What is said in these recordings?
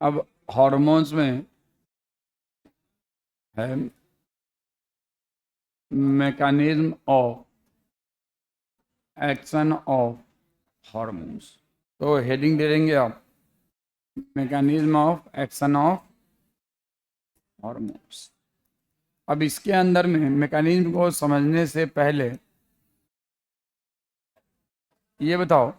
अब हॉर्मोन्स में है mechanism of action of hormones. तो हेडिंग दे देंगे आप, mechanism of action of hormones. अब इसके अंदर में मैकेनिज्म को समझने से पहले ये बताओ,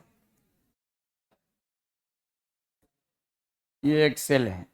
ये एक सेल है,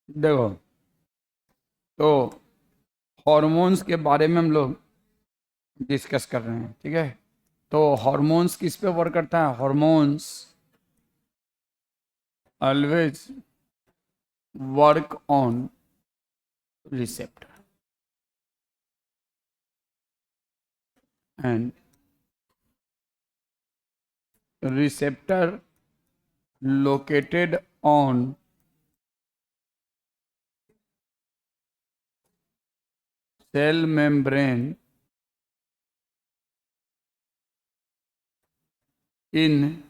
देखो। तो हॉर्मोन्स के बारे में हम लोग डिस्कस कर रहे हैं, ठीक है। तो हॉर्मोन्स किस पे वर्क करता है? Hormones always work on receptor and receptor located on cell membrane in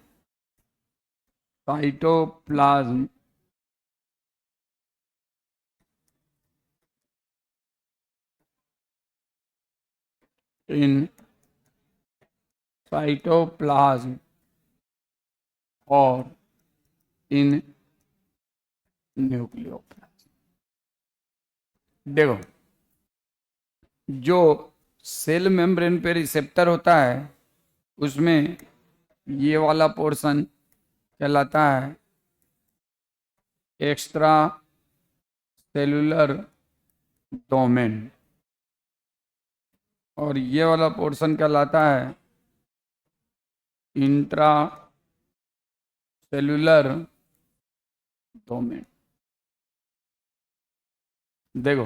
cytoplasm in cytoplasm or in nucleoplasm. देखो, जो सेल मेम्ब्रेन पे रिसेप्टर होता है उसमें ये वाला पोर्शन कहलाता है एक्स्ट्रा सेलुलर डोमेन और ये वाला पोर्शन कहलाता है इंट्रा सेलुलर डोमेन। देखो,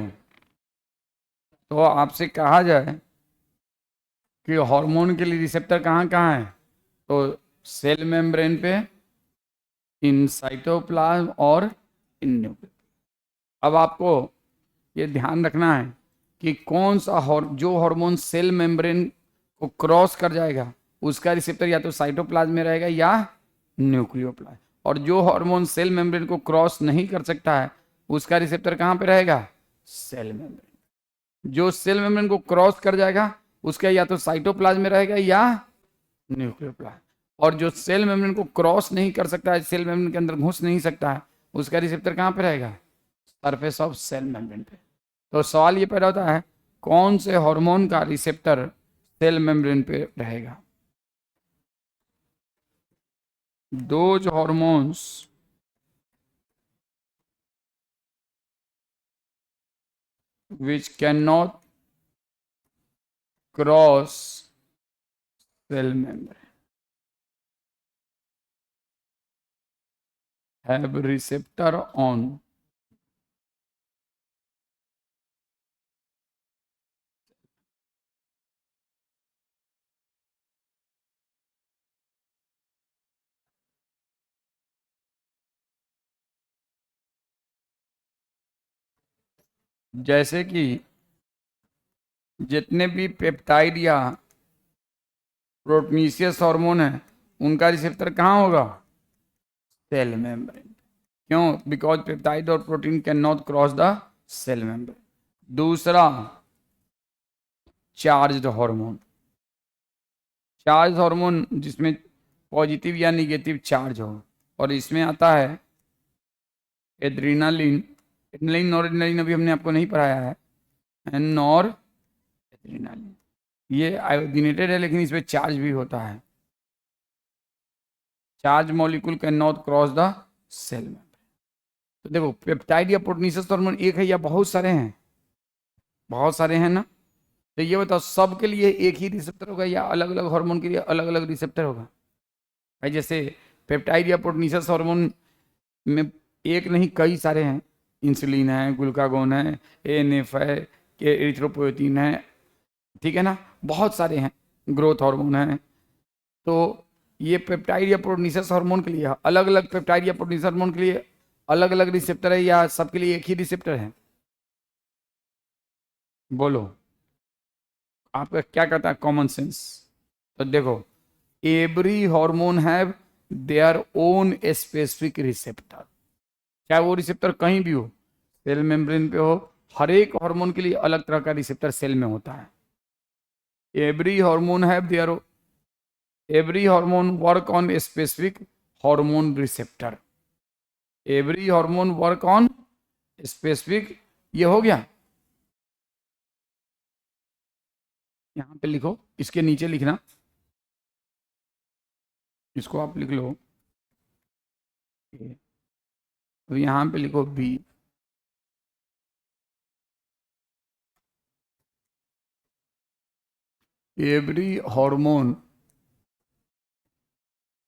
तो आपसे कहा जाए कि हार्मोन के लिए रिसेप्टर कहाँ कहाँ है, तो सेल मेम्ब्रेन पे, इन साइटोप्लाज्म और इन न्यूक्लियस। अब आपको ये ध्यान रखना है कि कौन सा जो हार्मोन सेल मेम्ब्रेन को क्रॉस कर जाएगा उसका रिसेप्टर या तो साइटोप्लाज्म में रहेगा या न्यूक्लियोप्लाज्म, और जो हार्मोन सेल मेम्ब्रेन को क्रॉस नहीं कर सकता है उसका रिसेप्टर कहाँ पे रहेगा? Cell membrane. जो सेल मेम्ब्रेन को क्रॉस कर जाएगा उसका या तो साइटोप्लाज्म में रहेगा या न्यूक्लियोप्लाज्म, और जो सेल मेम्ब्रेन को क्रॉस नहीं कर सकता है, सेल मेम्ब्रेन के अंदर घुस नहीं सकता है, उसका रिसेप्टर कहाँ पे रहेगा? सरफेस ऑफ सेल मेम्ब्रेन पे। तो सवाल ये पैदा होता है, कौन से हार्मोन का रिसेप्टर सेल मेम्ब्रेन पे रहेगा? Those hormones which cannot cross cell membrane have receptor on जैसे कि जितने भी पेप्टाइड या प्रोटीनियस हार्मोन है उनका रिसेप्टर कहाँ होगा? Cell membrane. क्यों? बिकॉज पेप्टाइड और protein can not cross the cell membrane. दूसरा, चार्ज्ड हार्मोन। चार्ज हार्मोन जिसमें पॉजिटिव या निगेटिव चार्ज हो, और इसमें आता है एड्रीनालिन। एड्रीनालिन नॉर एड्रीनालिन अभी हमने आपको नहीं पढ़ाया है, नॉर एड्रीनालिन ये आयोडीनेटेड है लेकिन इसमें चार्ज भी होता है। Charge molecule can not cross the cell membrane. तो देखो, पेप्टाइड या प्रोटीनियस हार्मोन एक है या बहुत सारे हैं? बहुत सारे हैं ना। तो ये बताओ, सबके लिए एक ही रिसेप्टर होगा या अलग अलग हार्मोन के लिए अलग अलग रिसेप्टर होगा? भाई जैसे पेप्टाइड या प्रोटीनियस हार्मोन में एक नहीं कई सारे हैं। इंसुलिन है, ग्लूकागोन है, एएनएफ है, एरिथ्रोपोएटिन है, ठीक है ना, बहुत सारे हैं, ग्रोथ हार्मोन है। तो ये पेप्टाइड या प्रोटीनियस हार्मोन के लिए अलग अलग पेप्टाइड या प्रोटीनियस हार्मोन के लिए अलग अलग रिसेप्टर है या सबके लिए एक ही रिसेप्टर है? बोलो, आपका क्या कहता है कॉमन सेंस? तो देखो, every hormone have their own specific receptor. चाहे वो रिसेप्टर कहीं भी हो, सेल मेम्ब्रेन पे हो, हर एक हार्मोन के लिए अलग तरह का रिसेप्टर सेल में होता है। Every hormone have their every hormone work on specific hormone receptor. Every hormone work on specific, ये हो गया। यहां पे लिखो, इसके नीचे लिखना, इसको आप लिख लो। तो यहां पे लिखो B. Every hormone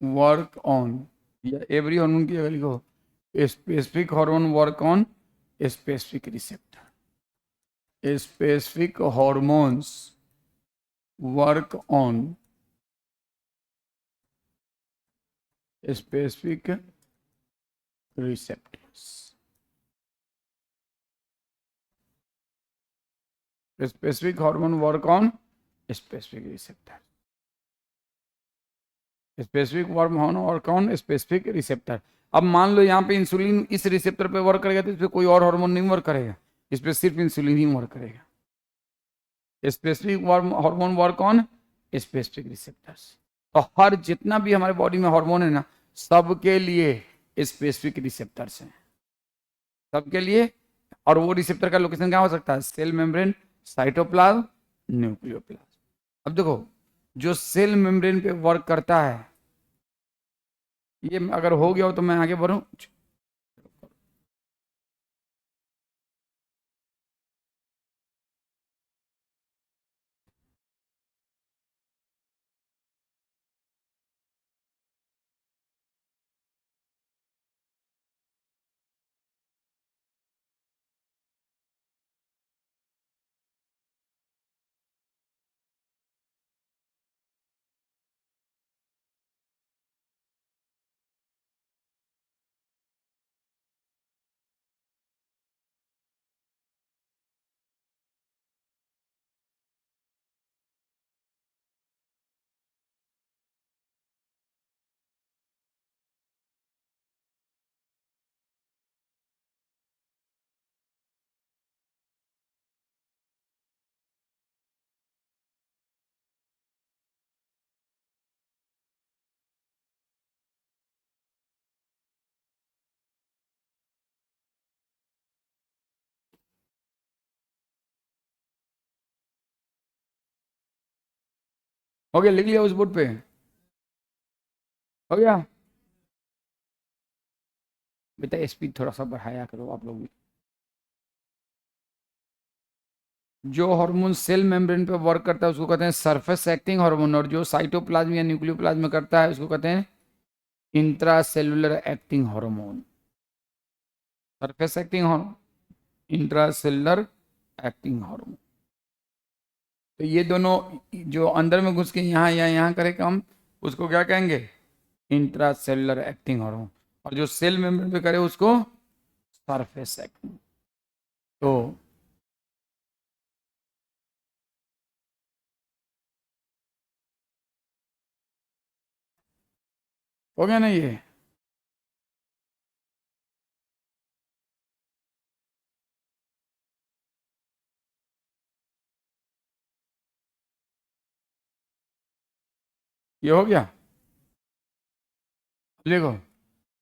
work on, या एवरी हार्मोन की जगह लिखो specific hormone work on specific receptor. Specific hormones work on specific receptors. Specific hormone work on specific receptor. Specific hormone work on specific receptor. अब मान लो यहाँ पे insulin इस receptor पे वर्क करेगा तो इस पे कोई और हार्मोन नहीं वर्क करेगा, इस पे सिर्फ इंसुलिन ही वर्क करेगा। Specific hormone work on specific receptors. तो हर जितना भी हमारे बॉडी में हार्मोन है ना, सबके लिए स्पेसिफिक रिसेप्टर्स हैं, सबके लिए। और वो रिसेप्टर का लोकेशन क्या हो सकता है? Cell membrane, cytoplasm, nucleoplasm. अब देखो, जो सेल मेम्ब्रेन पे वर्क करता है, ये अगर हो गया हो तो मैं आगे बढ़ूं। हो गया, लिख लिया उस बोर्ड पे? हो गया बेटा, स्पीड थोड़ा सा बढ़ाया करो आप लोग भी। जो हार्मोन सेल मेम्ब्रेन पे वर्क करता है उसको कहते हैं सरफेस एक्टिंग हार्मोन, और जो साइटोप्लाज्म या न्यूक्लियोप्लाज्म में करता है उसको कहते हैं intracellular acting hormone. Surface acting hormone, intracellular acting hormone. तो ये दोनों जो अंदर में घुस के यहाँ या यहाँ करे काम, उसको क्या कहेंगे? Intracellular acting hormone. और जो सेल मेम्ब्रेन पे करे उसको सरफेस एक्टिंग। तो हो गया ना ये? ये हो गया। देखो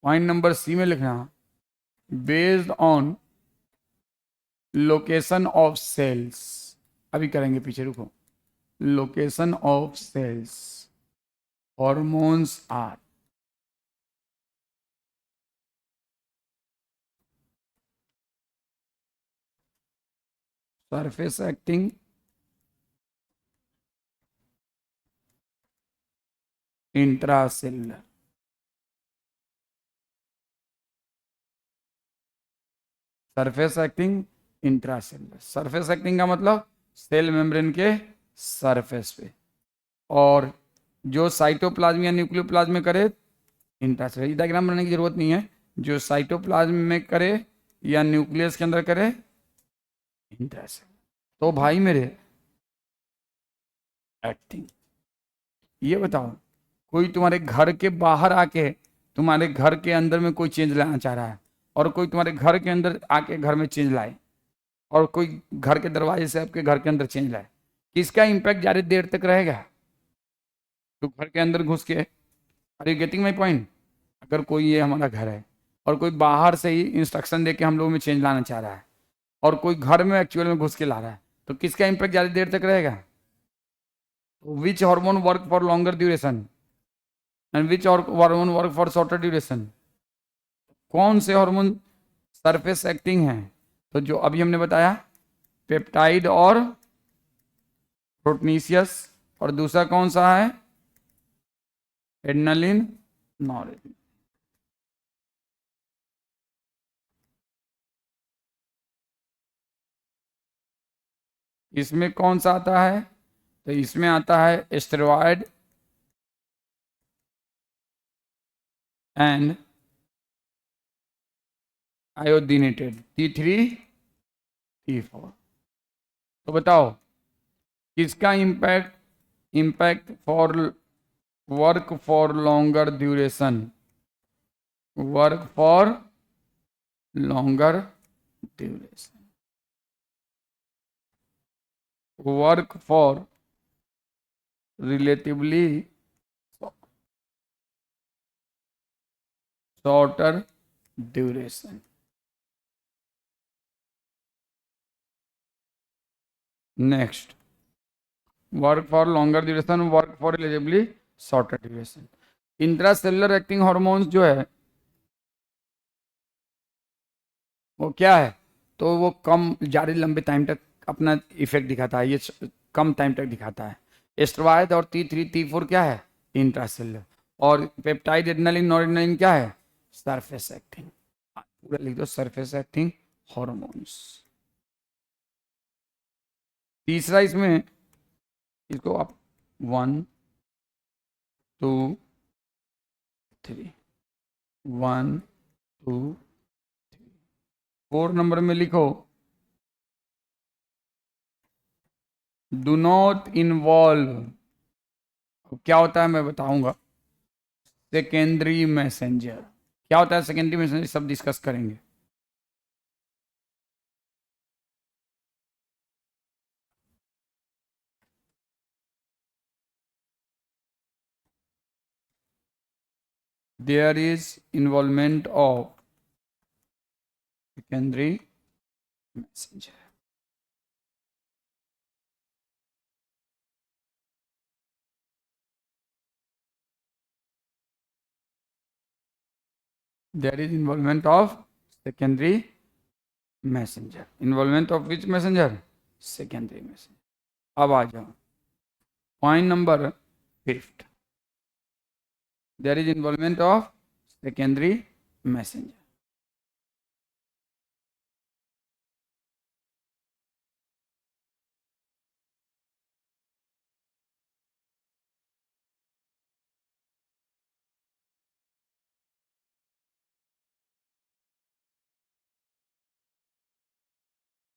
पॉइंट नंबर सी में लिखना, based on location of cells. अभी करेंगे, पीछे रुको। Location of cells hormones are surface acting, intracellular. Surface acting, intracellular. Surface acting का मतलब सेल मेम्ब्रेन के सरफेस पे, और जो साइटोप्लाज्म या न्यूक्लियोप्लाज्म में करे इंट्रासेलुलर। ये डायग्राम बनाने की जरूरत नहीं है। जो साइटोप्लाज्म में करे या न्यूक्लियस के अंदर करे इंट्रासेलुलर। तो भाई मेरे एक्टिंग, ये बताओ, कोई तुम्हारे घर के बाहर आके तुम्हारे घर के अंदर में कोई चेंज लाना चाह रहा है, और कोई तुम्हारे घर के अंदर आके घर में चेंज लाए, और कोई घर के दरवाजे से आपके घर के अंदर चेंज लाए, किसका इम्पैक्ट ज़्यादा देर तक रहेगा? तो घर के अंदर घुस के, are you getting my point? अगर कोई ये हमारा घर है और कोई बाहर से ही इंस्ट्रक्शन दे के हम लोगों में चेंज लाना चाह रहा है, और कोई घर में एक्चुअल में घुस के ला रहा है, तो किसका इम्पैक्ट ज़्यादा देर तक रहेगा? Which hormone work for longer duration and which hormone work for shorter duration? कौन से हार्मोन सरफेस एक्टिंग है? तो जो अभी हमने बताया, पेप्टाइड और प्रोटनीशियस, और दूसरा कौन सा है? एड्रेनलिन, नॉरेड्रेनलिन। इसमें कौन सा आता है? तो इसमें आता है steroid and iodinated T3 T4। तो बताओ किसका impact, impact for work for longer duration, work for longer duration, work for relatively shorter duration. Next, work for longer duration, work for relatively shorter duration. Intracellular acting hormones जो है वो क्या है? तो वो कम ज़्यादा लंबे टाइम तक अपना इफेक्ट दिखाता है, ये कम टाइम तक दिखाता है। एस्ट्रॉयड और T3 T4 क्या है? इंट्रासेलुलर। और पेप्टाइड, एड्रेनलिन, नॉरेड्रेनलिन क्या है? Surface acting. पूरा लिख दो, सरफेस एक्टिंग हॉर्मोन्स। तीसरा इसमें, इसको आप 1 2 3, 1 2 4 नंबर में लिखो, डू नॉट इन्वॉल्व। क्या होता है मैं बताऊंगा। सेकेंडरी मैसेंजर क्या होता है? सेकेंडरी मैसेंजर सब डिस्कस करेंगे। There is involvement of secondary messenger. There is involvement of secondary messenger. Involvement of which messenger? Secondary messenger. अब आ जाओ point number 5, there is involvement of secondary messenger.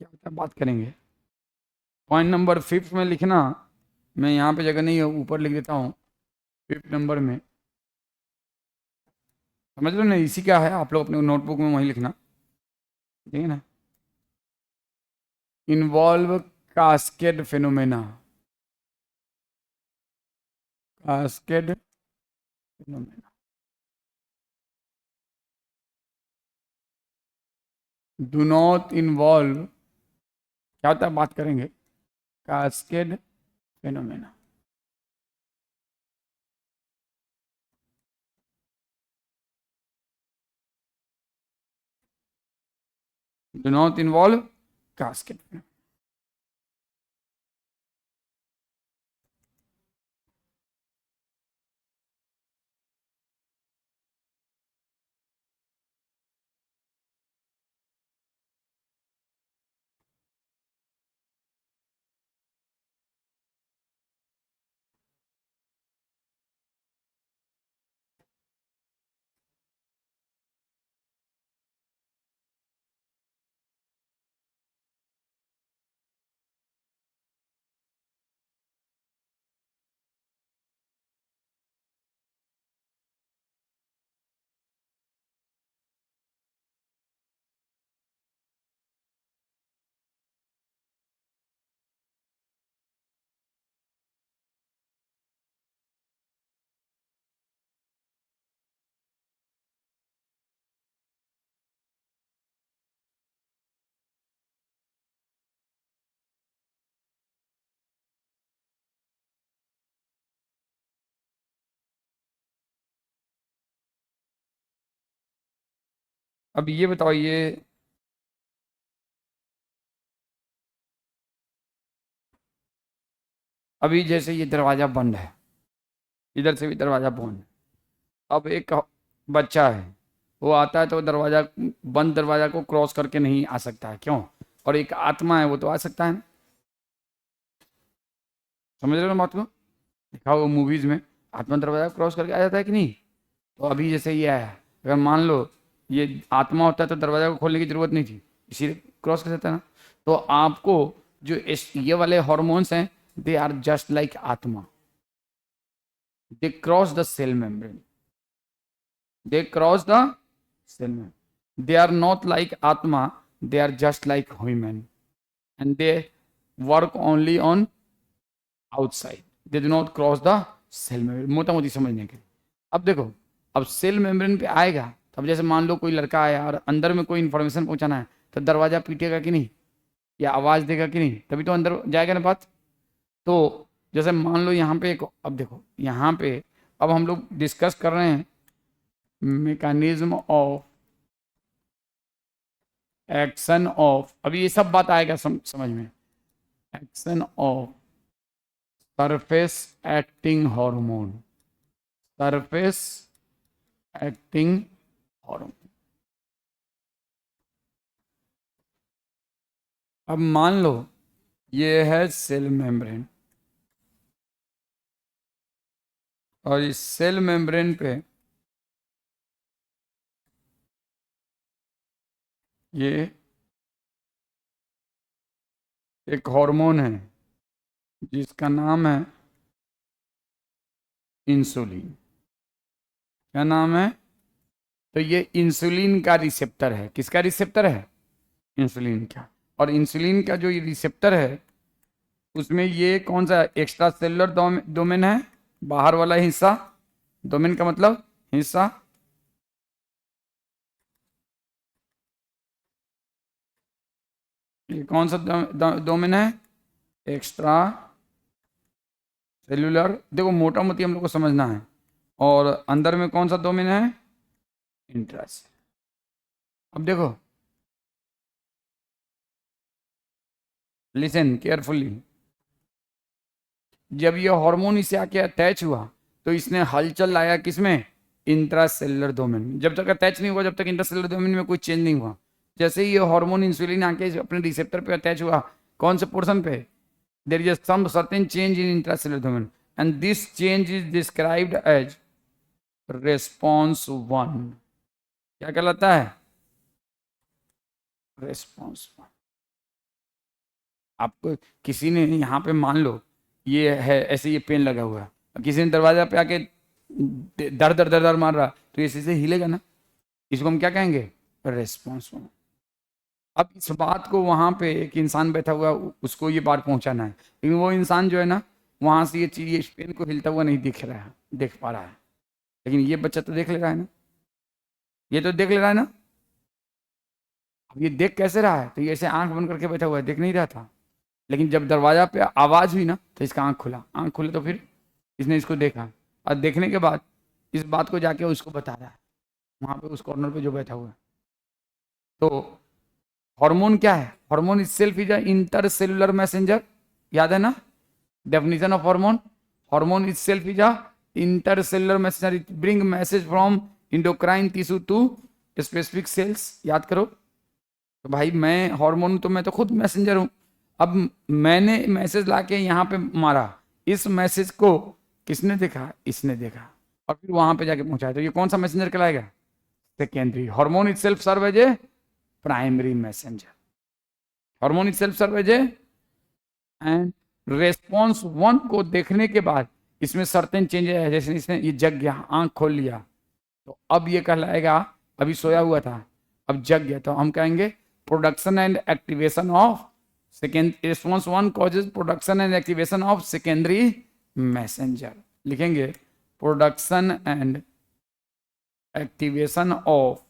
क्या होता है बात करेंगे। पॉइंट नंबर 5 में लिखना, मैं यहाँ पे जगह नहीं है, ऊपर लिख देता हूँ 5 नंबर में। समझ लो ना, इसी का है, आप लोग अपने नोटबुक में वहीं लिखना, ठीक है ना। Involve cascade phenomena, cascade phenomena. Do not involve, क्या होता है बात करेंगे, cascade phenomena. Do not involve cascade phenomena. अब ये बताओ, ये अभी जैसे ये दरवाजा बंद है, इधर से भी दरवाजा बंद है। अब एक बच्चा है, वो आता है तो दरवाजा, बंद दरवाजा को क्रॉस करके नहीं आ सकता है, क्यों? और एक आत्मा है, वो तो आ सकता है ना। समझ रहे हो बात को, दिखा वो मूवीज में, आत्मा दरवाजा क्रॉस करके आ जाता है कि नहीं। तो अभी जैसे ये आया, अगर मान लो ये आत्मा होता है तो दरवाजा को खोलने की जरूरत नहीं थी, इसीलिए क्रॉस कर सकता है ना। तो आपको जो ये वाले हॉर्मोन्स हैं, दे आर जस्ट लाइक आत्मा, they cross the cell membrane, they cross the cell membrane. They are not like atma, they are just like human, and they work only on outside, they do not cross the cell membrane। मोटा मोटी समझने के लिए, अब देखो, अब cell membrane पे आएगा, तब जैसे मान लो कोई लड़का आया और अंदर में कोई इन्फॉर्मेशन पहुंचाना है, तो दरवाजा पीटेगा कि नहीं, या आवाज देगा कि नहीं, तभी तो अंदर जाएगा ना बात। तो जैसे मान लो यहाँ पे एक, अब देखो यहाँ पे, अब हम लोग डिस्कस कर रहे हैं मैकेनिज्म ऑफ एक्शन ऑफ, अभी ये सब बात आएगा समझ में, action of surface acting hormone, surface acting hormone. अब मान लो ये है सेल मेम्ब्रेन, और इस सेल मेम्ब्रेन पे ये एक हार्मोन है जिसका नाम है इंसुलिन। क्या नाम है? तो ये इंसुलिन का रिसेप्टर है। किसका रिसेप्टर है? इंसुलिन का। और इंसुलिन का जो ये रिसेप्टर है, उसमें ये कौन सा एक्स्ट्रा सेलुलर डोमेन है, बाहर वाला हिस्सा, डोमेन का मतलब हिस्सा, ये कौन सा डोमेन है? Extra cellular. देखो मोटा मोटी हम लोग को समझना है। और अंदर में कौन सा डोमेन है? इंट्रासेल। अब देखो लिसन केयरफुली। जब ये हार्मोन इसे आके अटैच हुआ तो इसने हलचल लाया किसमें, इंट्रासेलुलर डोमेन में। जब तक अटैच नहीं हुआ, जब तक इंट्रासेलुलर डोमेन में कोई चेंज नहीं हुआ, जैसे ही ये हार्मोन इंसुलिन आके अपने रिसेप्टर पे अटैच हुआ, कौन से पोर्शन पे, there is some certain change in intracellular domain and this change is described as response 1। क्या कहलाता है, रेस्पॉन्स 1। आपको किसी ने यहाँ पे मान लो ये है ऐसे, ये पेन लगा हुआ है, किसी ने दरवाजा पे आके दर दर दर दर मार रहा, तो ये से हिलेगा ना, इसको हम क्या कहेंगे, रेस्पॉन्स 1। अब इस बात को वहां पे एक इंसान बैठा हुआ उसको ये बात पहुंचाना है, लेकिन वो इंसान जो है ना, वहां से ये चीज, ये पेन को हिलता हुआ नहीं दिख रहा है, देख पा रहा है, लेकिन ये बच्चा तो देख ले रहा है ना, ये तो देख ले रहा है ना। अब ये देख कैसे रहा है, तो ये ऐसे आंख बंद करके बैठा हुआ है, देख नहीं रहा था, लेकिन जब दरवाजा पे आवाज हुई ना तो इसका आंख खुला, आंख खुले तो फिर इसने इसको देखा, और देखने के बाद इस बात को जाके उसको बता रहा है वहां पे उस कॉर्नर पे जो बैठा हुआ है। तो हार्मोन क्या है, hormone itself is a intercellular messenger, याद है ना definition of hormone, hormone itself is a intercellular messenger, it bring message from endocrine tissue to specific cells. याद करो, तो भाई मैं हार्मोन, तो मैं तो खुद मैसेंजर हूं। अब मैंने मैसेज लाके यहाँ पे मारा, इस मैसेज को किसने देखा, इसने देखा, और फिर वहां पे जाके पहुंचाया, तो ये कौन सा मैसेंजर कहलाएगा, secondary. Hormone itself serve as a primary messenger, hormone itself serve as a, and response 1 को देखने के बाद इसमें सर्टेन चेंजेस है, जैसे इसने ये जग गया, आंख खोल लिया, तो अब ये कहलाएगा, अभी सोया हुआ था अब जग गया, तो हम कहेंगे production and activation of second, response 1 causes production and activation of secondary messenger. लिखेंगे production and activation of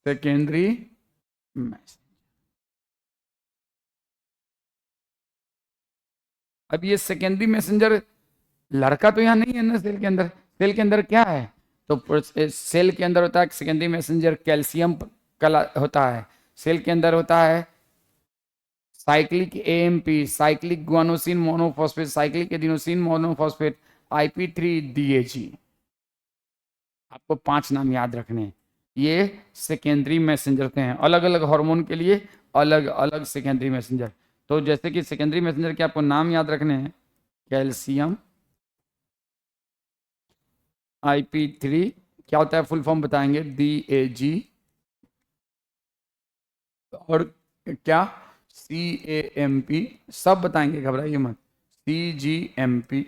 secondary messenger. अब ये सेकेंडरी मैसेंजर लड़का तो यहाँ नहीं है ना सेल के अंदर, सेल के अंदर क्या है, तो सेल के अंदर होता है सेकेंडरी मैसेंजर कैल्शियम का होता है, सेल के अंदर होता है cyclic AMP, cyclic guanosine monophosphate, cyclic adenosine monophosphate, IP3DAG। आपको 5 नाम याद रखने हैं, ये सेकेंडरी मैसेंजर हैं, अलग अलग हार्मोन के लिए अलग अलग सेकेंडरी मैसेंजर। तो जैसे कि सेकेंडरी मैसेंजर के आपको नाम याद रखने हैं, कैल्शियम, IP3, क्या होता है फुल फॉर्म बताएंगे, DAG, और क्या CAMP, सब बताएंगे, घबराइए मत, CGMP,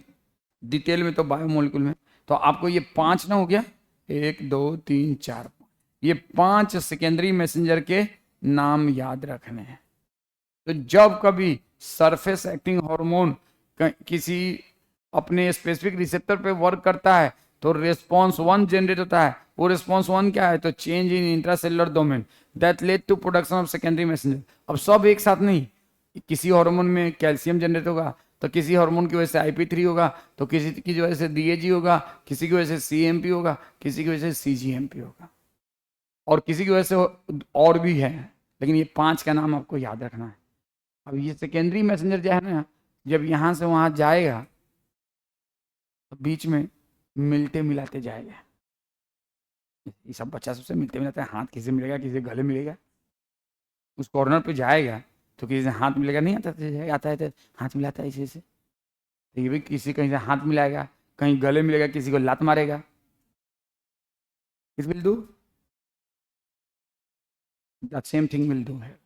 डिटेल में तो बायोमोलिकुल में। तो आपको ये 5 ना हो गया, 1 2 3 4, ये 5 सेकेंडरी मैसेंजर के नाम याद रखने हैं। तो जब कभी सरफेस एक्टिंग हार्मोन किसी अपने स्पेसिफिक रिसेप्टर पे वर्क करता है तो रेस्पॉन्स 1 जनरेट होता है। वो रेस्पॉन्स 1 क्या है, तो change in intracellular domain that led to production of secondary messenger. अब सब एक साथ नहीं, किसी हार्मोन में कैल्शियम जनरेट होगा, तो किसी हार्मोन की वजह से IP3 होगा, तो किसी की वजह से DAG होगा, किसी की वजह से CMP होगा, किसी की वजह से CGMP होगा, और किसी की वजह से और भी है, लेकिन ये 5 का नाम आपको याद रखना है। अब ये सेकेंडरी मैसेंजर जो है ना, जब यहाँ से वहाँ जाएगा तो बीच में मिलते मिलाते जाएगा, ये सब बच्चा सबसे मिलते मिलाते, हाथ किसी से मिलेगा, किसी से गले मिलेगा, उस कॉर्नर पे जाएगा तो किसी से हाथ मिलेगा, नहीं आता है तो हाथ मिलाता है इसी से, तो ये भी किसी कहीं से हाथ मिलाएगा, कहीं गले मिलेगा, किसी को लात मारेगा, it will do the same thing will do है।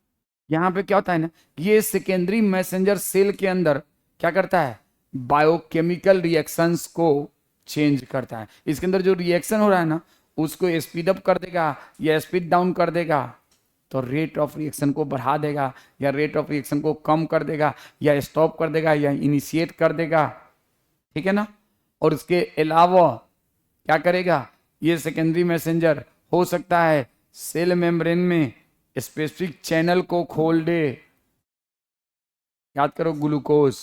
यहाँ पे क्या होता है ना, ये सेकेंडरी मैसेंजर सेल के अंदर क्या करता है, बायोकेमिकल रिएक्शंस को चेंज करता है। इसके अंदर जो रिएक्शन हो रहा है ना, उसको स्पीड अप कर देगा या स्पीड डाउन कर देगा, तो रेट ऑफ रिएक्शन को बढ़ा देगा या रेट ऑफ रिएक्शन को कम कर देगा या स्टॉप कर देगा या इनिशिएट कर देगा, ठीक है ना। और इसके अलावा क्या करेगा, ये सेकेंडरी मैसेंजर हो सकता है सेल मेम्ब्रेन में स्पेसिफिक चैनल को खोल दे। याद करो, ग्लूकोज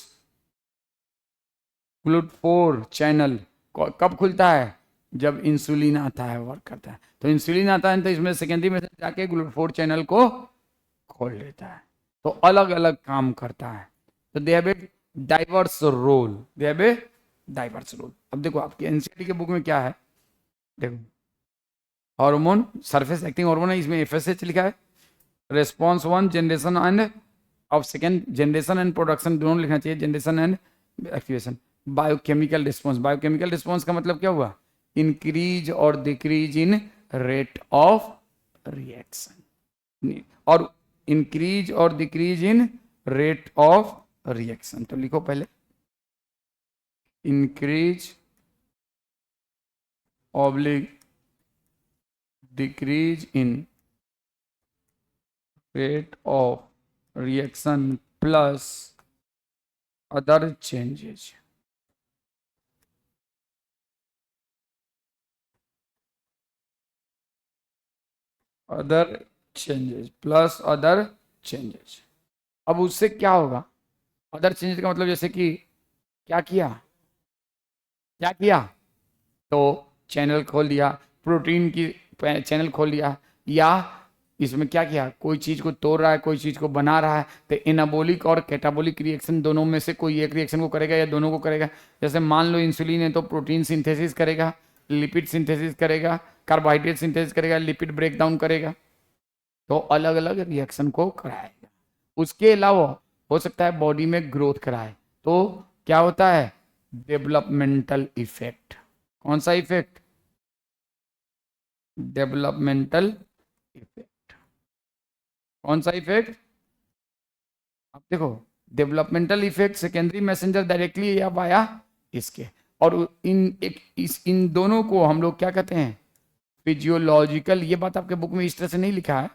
GLUT4 चैनल कब खुलता है, जब इंसुलिन आता है वर्क करता है। तो इंसुलिन आता है तो इसमें सेकेंडरी में जाके ग्लूटाथोन चैनल को खोल लेता है, तो अलग अलग काम करता है। तो they have a diverse role, they have a diverse role. अब देखो आपकी एनसीईआरटी के बुक में क्या है, देखो हार्मोन सरफेस एक्टिंग हार्मोन है, इसमें एफएसएच लिखा है, response 1 generation end of second generation and production दोनों लिखना चाहिए, generation and activation. Biochemical response, biochemical response का मतलब क्या हुआ, इंक्रीज और decrease in rate of reaction, और इंक्रीज और decrease in rate of reaction. तो लिखो पहले increase oblique decrease in rate of reaction plus other changes. Other changes plus other changes. अब उससे क्या होगा, अदर चेंजेस का मतलब जैसे कि क्या किया, क्या किया, तो चैनल खोल दिया, प्रोटीन की चैनल खोल दिया, या इसमें क्या किया, कोई चीज को तोड़ रहा है, कोई चीज को बना रहा है, तो एनाबोलिक और कैटाबोलिक रिएक्शन दोनों में से कोई एक रिएक्शन को करेगा या दोनों को करेगा। जैसे मान लो इंसुलिन है तो प्रोटीन सिंथेसिस करेगा, लिपिड सिंथेसिस करेगा, कार्बोहाइड्रेट सिंथेसिस करेगा, लिपिड ब्रेक डाउन करेगा, तो अलग अलग रिएक्शन को कराएगा। उसके अलावा हो सकता है बॉडी में ग्रोथ कराए, तो क्या होता है, डेवलपमेंटल इफेक्ट। कौन सा इफेक्ट, डेवलपमेंटल इफेक्ट। कौन सा इफेक्ट, आप देखो developmental effect secondary messenger directly या वाया इसके, और इन दोनों को हम लोग क्या कहते हैं, फिजियोलॉजिकल। ये बात आपके बुक में इस तरह से नहीं लिखा है,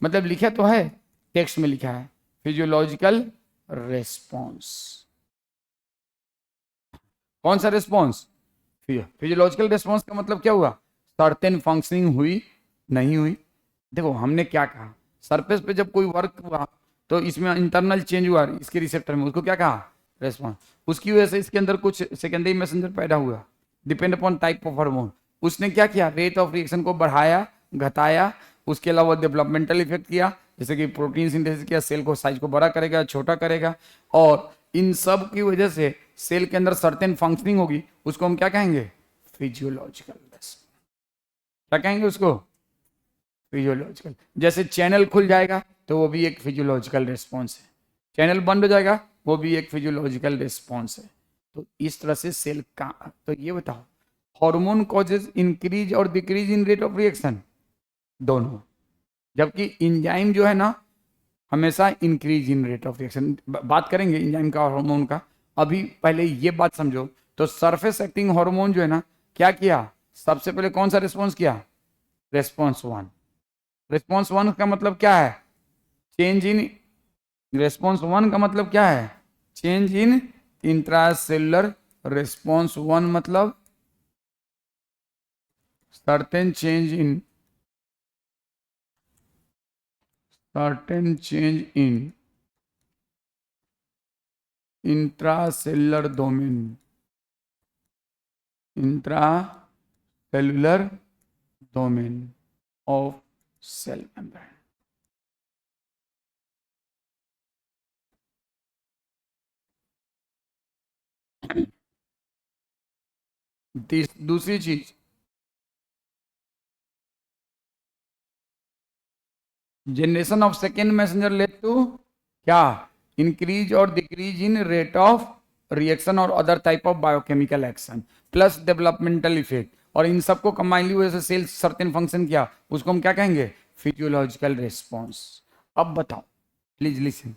मतलब लिखा तो है, टेक्स्ट में लिखा है फिजियोलॉजिकल रेस्पॉन्स। कौन सा रेस्पॉन्स, फिजियोलॉजिकल रेस्पॉन्स का मतलब क्या हुआ, सर्टेन फंक्शनिंग हुई नहीं हुई। देखो हमने क्या कहा, सरफेस पे जब कोई वर्क हुआ तो इसमें इंटरनल चेंज हुआ इसके रिसेप्टर में, उसको क्या कहा, रेस्पॉन्स। उसकी वजह से इसके अंदर कुछ सेकेंडरी मैसेंजर पैदा हुआ, depend upon type of hormone. उसने क्या किया, रेट ऑफ रिएक्शन को बढ़ाया घटाया, उसके अलावा डेवलपमेंटल इफेक्ट किया, जैसे कि प्रोटीन सिंथेसिस किया, सेल को साइज को बड़ा करेगा छोटा करेगा, और इन सब की वजह से सेल के अंदर सर्टेन फंक्शनिंग होगी, उसको हम क्या कहेंगे, फिजियोलॉजिकल। क्या कहेंगे उसको, फिजियोलॉजिकल। जैसे चैनल खुल जाएगा तो वो भी एक फिजियोलॉजिकल रिस्पॉन्स है, चैनल बंद हो जाएगा वो भी एक फिजियोलॉजिकल रिस्पॉन्स है। तो इस तरह से सेल का, तो ये बताओ हार्मोन कॉजेज इंक्रीज और decrease in rate of reaction दोनों, जबकि इंजाइम जो है ना हमेशा increase in rate of reaction. बात करेंगे इंजाइम का और हार्मोन का, अभी पहले ये बात समझो। तो सरफेस एक्टिंग हार्मोन जो है ना क्या किया, सबसे पहले कौन सा रिस्पॉन्स किया, रेस्पॉन्स 1। रेस्पॉन्स 1 का मतलब क्या है, चेंज इन, रेस्पॉन्स 1 का मतलब क्या है, चेंज इन इंट्रासेलुलर। रेस्पॉन्स 1 मतलब certain change in, certain change in intracellular domain, intracellular domain of cell membrane. दूसरी चीज, generation of second messenger lead to क्या, इंक्रीज और decrease in rate of reaction और other type of biochemical action plus developmental effect, और इन सबको combinedly वजह से सेल सर्टेन फंक्शन किया, उसको हम क्या कहेंगे, फिजियोलॉजिकल रिस्पॉन्स। अब बताओ प्लीज लिसन,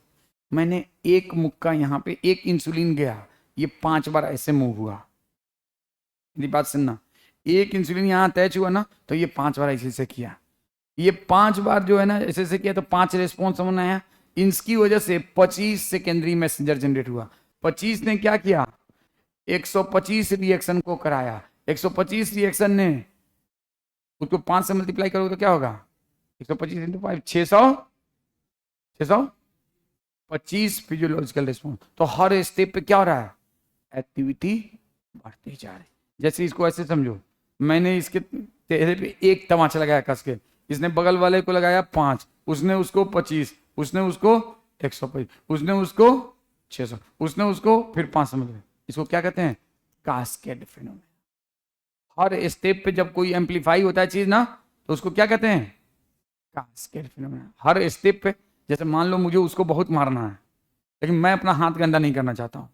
मैंने एक मुक्का यहाँ पे एक इंसुलिन गया, ये 5 बार ऐसे मूव हुआ, मेरी बात सुनना, एक इंसुलिन यहाँ अटैच हुआ ना तो ये 5 बार ऐसे से किया, ये 5 बार जो है ना ऐसे ऐसे किया, तो 5 रेस्पॉन्स हमने आया, इसकी वजह से 25 सेकेंडरी मैसेंजर जनरेट हुआ। 25 ने क्या किया, 125 रिएक्शन को कराया, 125 रिएक्शन ने, उसको 5 से मल्टीप्लाई करोगे तो क्या होगा, 125 इंटू 5 625 फिजियोलॉजिकल रिस्पॉन्स। तो हर स्टेप पे क्या हो रहा है, एक्टिविटी बढ़ती जा रही। जैसे इसको ऐसे समझो, मैंने इसके चेहरे पे एक तमाचा लगाया कस के, इसने बगल वाले को लगाया 5, उसने उसको 25, उसने उसको 125, उसने उसको 600, उसने उसको फिर 500 मिल गए। इसको क्या कहते हैं? Cascade phenomena. हर स्टेप पे जब कोई एम्पलीफाई होता है चीज ना, तो उसको क्या कहते हैं? Cascade phenomena. हर स्टेप पे, जैसे मान लो मुझे उसको बहुत मारना है, लेकिन मैं अपना हाथ गंदा नहीं करना चाहता हूं,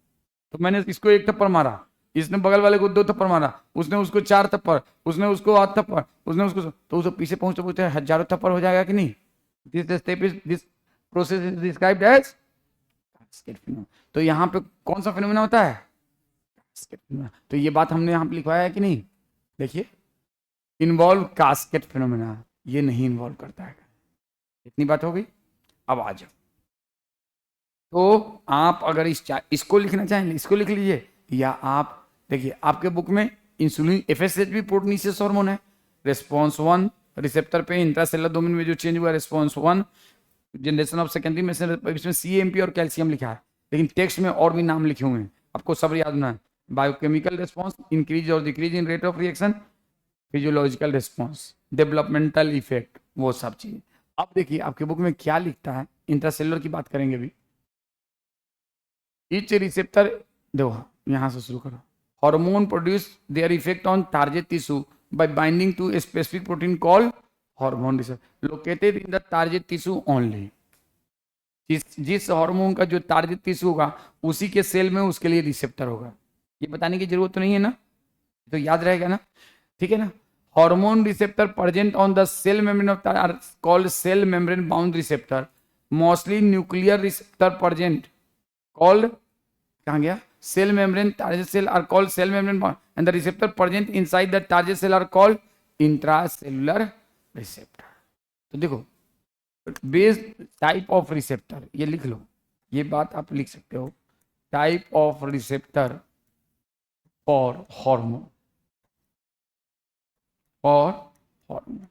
तो मैंने इसको 1 थप्पड़ मारा, इसने बगल वाले को 2 थप्पड़ मारा, उसने उसको 4 थप्पड़, उसने उसको 8 थप्पड़, उसने उसको, तो उसे पीछे पहुंचते पहुंचते हजारों थप्पड़ हो जाएगा कि नहीं? This step is this process is described as cascade phenomena. तो यहाँ पे कौन सा फिनोमेना होता है? Cascade phenomena. तो ये बात हमने यहाँ पे लिखवाया है कि नहीं? देखिए, इन्वॉल्व कास्केड फिनोमेना, ये नहीं इन्वॉल्व करता है। इतनी बात हो गई। अब आ जाओ, तो आप अगर इसको लिखना चाहें इसको लिख लीजिए, या आप देखिए आपके बुक में इंसुलिन एफएसएचबी प्रोटीनेसिस हार्मोन है, रिस्पांस 1 रिसेप्टर पे इंट्रासेलुलर डोमेन में जो चेंज हुआ response 1, generation of secondary messenger, इसमें सीएमपी और कैल्शियम लिखा है, लेकिन टेक्स्ट में और भी नाम लिखे हुए हैं, आपको सब याद होना है। बायोकेमिकल रिस्पॉन्स, इंक्रीज और decrease in rate of reaction, physiological response, developmental effect, वो सब चीजें। अब देखिए आपके बुक में क्या लिखता है, इंट्रासेलुलर की बात करेंगे अभी। ईच रिसेप्टर, देखो यहां से शुरू करो, hormone produce their effect on target tissue by binding to a specific protein called hormone receptor located in the target tissue only. जिस हार्मोन का जो टारगेट टिश्यू होगा उसी के सेल में उसके लिए रिसेप्टर होगा। ये बताने की जरूरत तो नहीं है ना, तो याद रहेगा ना, ठीक है ना। Hormone receptor present on the cell membrane of are called cell membrane bound receptor, mostly nuclear receptor present called, कहाँ गया, cell membrane target cell are called cell membrane bound and the receptor present inside the target cell are called intracellular receptor. तो देखो, based type of receptor, ये लिख लो, ये बात आप लिख सकते हो, type of receptor for hormone और hormone,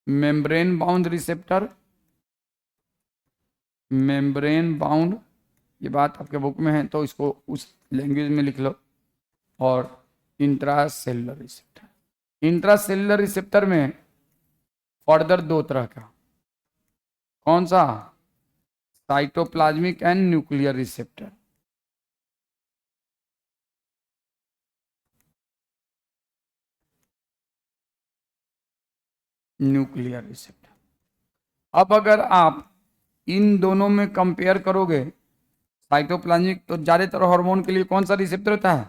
membrane bound receptor, membrane bound, ये बात आपके बुक में है तो इसको उस लैंग्वेज में लिख लो, और इंट्रासेलुलर रिसेप्टर। इंट्रासेलुलर रिसेप्टर में फर्दर 2 तरह का, कौन सा, cytoplasmic and nuclear receptor. Nuclear receptor. अब अगर आप इन दोनों में कंपेयर करोगे, साइटोप्लाज्मिक, तो ज्यादातर हार्मोन के लिए कौन सा रिसेप्टर होता है?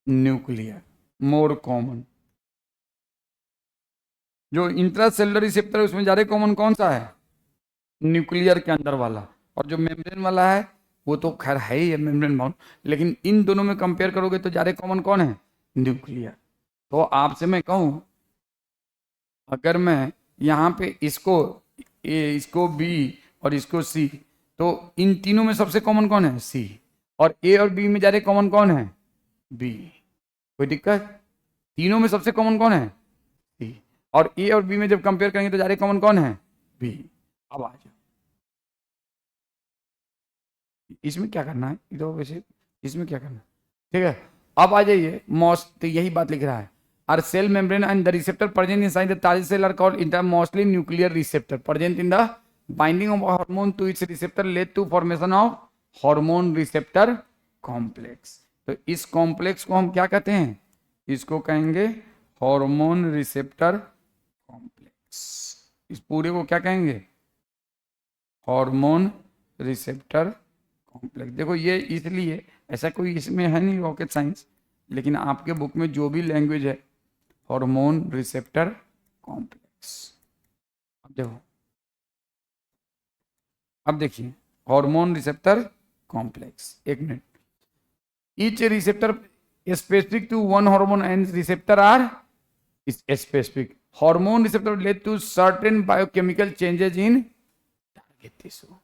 Nuclear, more common. जो इंट्रासेलुलर रिसेप्टर है उसमें ज्यादा कॉमन कौन सा है? न्यूक्लियर के अंदर वाला। और जो मेम्ब्रेन वाला है वो तो खैर है ही मेम्ब्रेन बाउंड, लेकिन इन दोनों में कंपेयर करोगे तो ज्यादा कॉमन कौन है? न्यूक्लियर। तो आपसे मैं कहूं, अगर मैं यहाँ पे इसको ए, इसको बी और इसको सी, तो इन तीनों में सबसे कॉमन कौन है? सी। और ए और बी में ज्यादा कॉमन कौन है? बी। कोई दिक्कत? तीनों में सबसे कॉमन कौन है? सी। और ए और बी में जब कंपेयर करेंगे तो ज्यादा कॉमन कौन है? बी। अब आ जाओ, इसमें क्या करना है, इधर वैसे इसमें क्या करना है, ठीक है। अब आ जाइए, मोस्ट, तो यही बात लिख रहा है, are cell membrane and the receptor present inside the target cell are called inter mostly nuclear receptor present in the binding of hormone to its receptor led to formation of hormone receptor complex. तो इस complex को हम क्या कहते हैं? इसको कहेंगे hormone receptor complex. इस पूरे को क्या कहेंगे? Hormone receptor complex. देखो ये इसलिए, ऐसा कोई इसमें है नहीं रॉकेट साइंस, लेकिन आपके बुक में जो भी लैंग्वेज है, हार्मोन रिसेप्टर कॉम्प्लेक्स। अब देखो, अब देखिए, हार्मोन रिसेप्टर कॉम्प्लेक्स, एक minute. Each receptor specific to one hormone and receptor are specific. Hormone receptor led to certain biochemical changes in target tissue,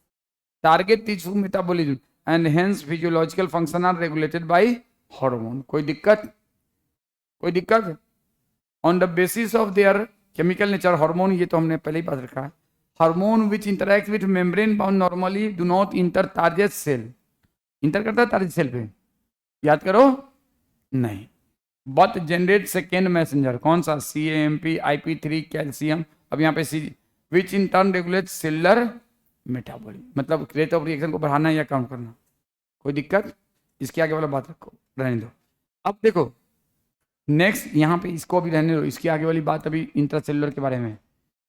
target tissue metabolism and hence physiological function are regulated by hormone. कोई दिक्कत? कोई दिक्कत? On the basis of their chemical nature, hormone, ये तो हमने पहले ही बात रखा है, hormone which interact with membrane bound normally do not inter target cell. Enter करता है टारगेट सेल पे, याद करो, नहीं, बट जनरेट सेकेंड मैसेंजर, कौन सा, CAMP IP3 कैल्शियम, अब यहाँ पे see, which in turn regulate cellular metabolism, मतलब रेट ऑफ रिएक्शन को बढ़ाना या कम करना। कोई दिक्कत, इसके आगे वाला बात रखो, रहने दो। अब देखो नेक्स्ट, यहाँ पे इसको अभी रहने दो, इसके आगे वाली बात अभी इंट्रासेलुलर के बारे में।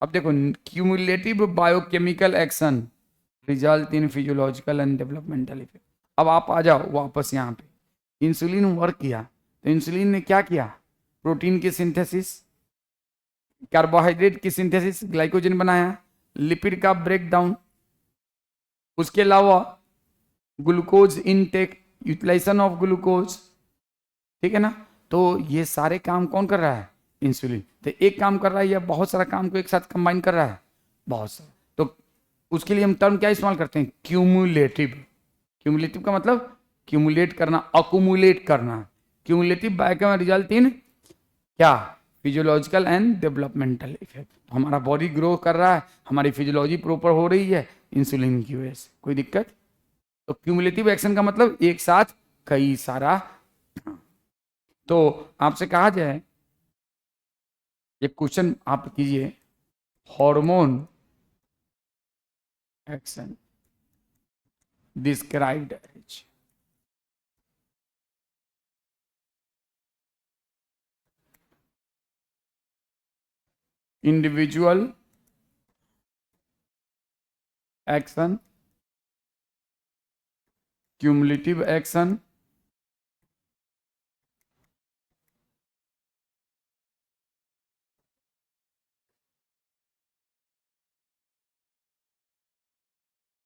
अब देखो, cumulative biochemical action result in physiological and developmental effect. अब आप आ जाओ वापस यहाँ पे, इंसुलिन वर्क किया, तो इंसुलिन ने क्या किया, प्रोटीन की सिंथेसिस, कार्बोहाइड्रेट की सिंथेसिस, ग्लाइकोजन बनाया, लिपिड का ब्रेकडाउन, उसके अलावा glucose intake, utilisation of glucose, ठीक है ना। तो ये सारे काम कौन कर रहा है, इंसुलिन। तो एक काम कर रहा है या बहुत सारा काम को एक साथ कंबाइन कर रहा है, बहुत सारा। तो उसके लिए हम टर्म क्या इस्तेमाल करते हैं, क्यूमुलेटिव। क्यूमुलेटिव का मतलब क्यूमुलेट करना, अकुमुलेट करना। क्यूमुलेटिव बायोकेमिकल रिजल्ट इन क्या, फिजियोलॉजिकल एंड डेवलपमेंटल इफेक्ट। हमारा बॉडी ग्रो कर रहा है, हमारी फिजियोलॉजी प्रॉपर हो रही है इंसुलिन की वजह से, कोई दिक्कत। तो क्यूमुलेटिव एक्शन का मतलब एक साथ कई सारा। तो आपसे कहा जाए, एक क्वेश्चन आप कीजिए, hormone action described as, individual action, cumulative action,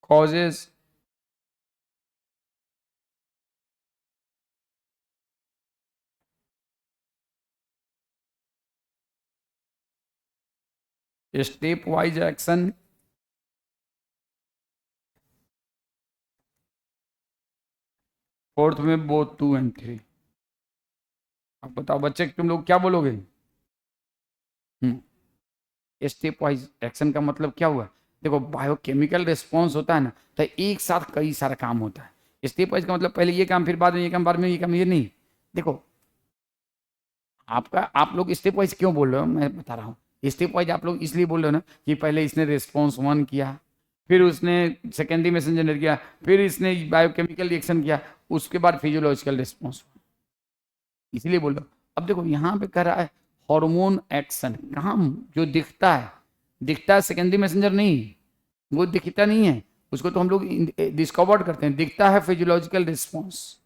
causes step wise action, fourth में बोथ 2 and 3। अब बताओ बच्चे, तुम लोग क्या बोलोगे। स्टेप वाइज एक्शन का मतलब क्या हुआ, देखो बायोकेमिकल रिस्पॉन्स होता है ना, तो एक साथ कई सारा काम होता है। स्टेप वाइज का मतलब पहले ये काम, फिर बाद में ये काम, बाद में ये काम, ये नहीं। देखो आपका, आप लोग स्टेप वाइज क्यों बोल रहे हो, मैं बता रहा हूँ। स्टेप वाइज आप लोग इसलिए बोल रहे हो ना कि पहले इसने रिस्पॉन्स 1 किया, फिर उसने सेकेंडरी मैसेंजर जनरेट किया, फिर इसने बायोकेमिकल रिएक्शन किया, उसके बाद फिजियोलॉजिकल रिस्पॉन्स, इसलिए बोल रहा हूँ। अब देखो यहाँ पे कह रहा है हार्मोन एक्शन, कहाँ जो दिखता है सेकेंडरी मैसेंजर नहीं, वो दिखता नहीं है, उसको तो हम लोग डिस्कवर्ड करते हैं, दिखता है फिजियोलॉजिकल रिस्पॉन्स,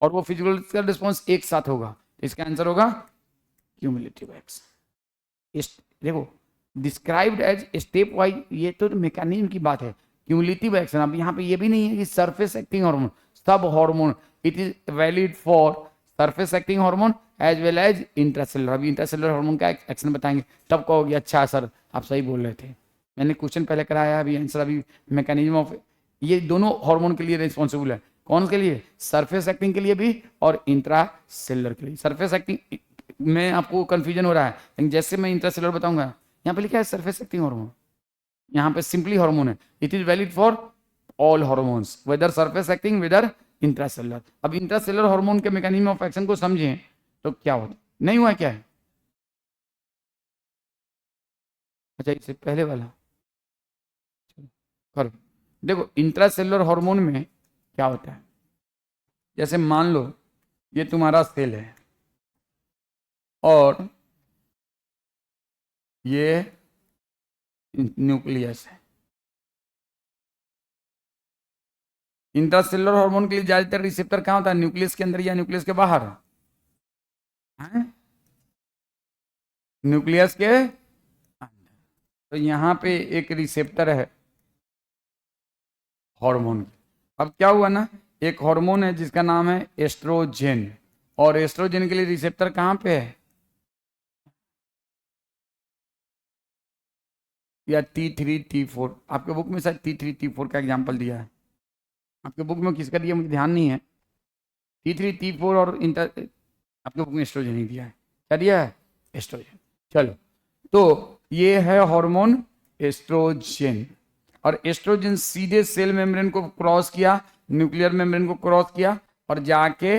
और वो फिजियोलॉजिकल रिस्पॉन्स एक साथ होगा, तो इसका आंसर होगा क्यूमुलेटिव एक्शन। देखो डिस्क्राइब्ड एज स्टेप वाइज, ये तो मैकेनिज्म की बात है। क्यूमुलेटिव एक्शन, अब यहाँ पे ये भी नहीं है कि सरफेस एक्टिंग हार्मोन, सब hormone, it is valid for surface acting hormone as well as intracellular. अभी इंट्रासेलुलर हार्मोन का एक्शन बताएंगे, तब कहोगे अच्छा सर आप सही बोल रहे थे, मैंने क्वेश्चन पहले कराया, अभी आंसर, अभी मैकेनिज्म ऑफ, ये दोनों हार्मोन के लिए रिस्पॉन्सिबल है। कौन के लिए, सरफेस एक्टिंग के लिए भी और इंट्रासेलुलर के लिए। सरफेस एक्टिंग में आपको कंफ्यूजन हो रहा है, लेकिन जैसे मैं इंट्रासेलुलर बताऊंगा, यहाँ पे लिखा है सरफेस एक्टिंग हार्मोन, यहाँ पे सिंपली हार्मोन है। It is valid for all hormones whether surface acting whether intracellular. अब इंट्रासेलुलर हार्मोन के मैकेनिज्म ऑफ एक्शन को समझें तो क्या होता, नहीं हुआ क्या है, अच्छा इससे पहले वाला करो। देखो इंट्रासेलुलर हार्मोन में क्या होता है, जैसे मान लो ये तुम्हारा सेल है और ये न्यूक्लियस है। इंट्रासेलुलर हार्मोन के लिए ज्यादातर रिसेप्टर कहाँ होता है, न्यूक्लियस के अंदर या न्यूक्लियस के बाहर है? न्यूक्लियस के अंदर। तो यहाँ पे एक रिसेप्टर है हार्मोन की। अब क्या हुआ ना, एक हार्मोन है जिसका नाम है एस्ट्रोजेन, और एस्ट्रोजेन के लिए रिसेप्टर कहाँ पे है, या T3 T4। आपके बुक में शायद T3 T4 का एग्जाम्पल दिया है, आपके बुक में किसका दिया मुझे ध्यान नहीं है। T3 T4 और इंटर, आपके बुक में एस्ट्रोजन ही दिया है, क्या दिया है, एस्ट्रोजन। चलो, तो ये है हार्मोन एस्ट्रोजन, और एस्ट्रोजन सीधे सेल मेम्ब्रेन को क्रॉस किया, न्यूक्लियर मेम्ब्रेन को क्रॉस किया, और जाके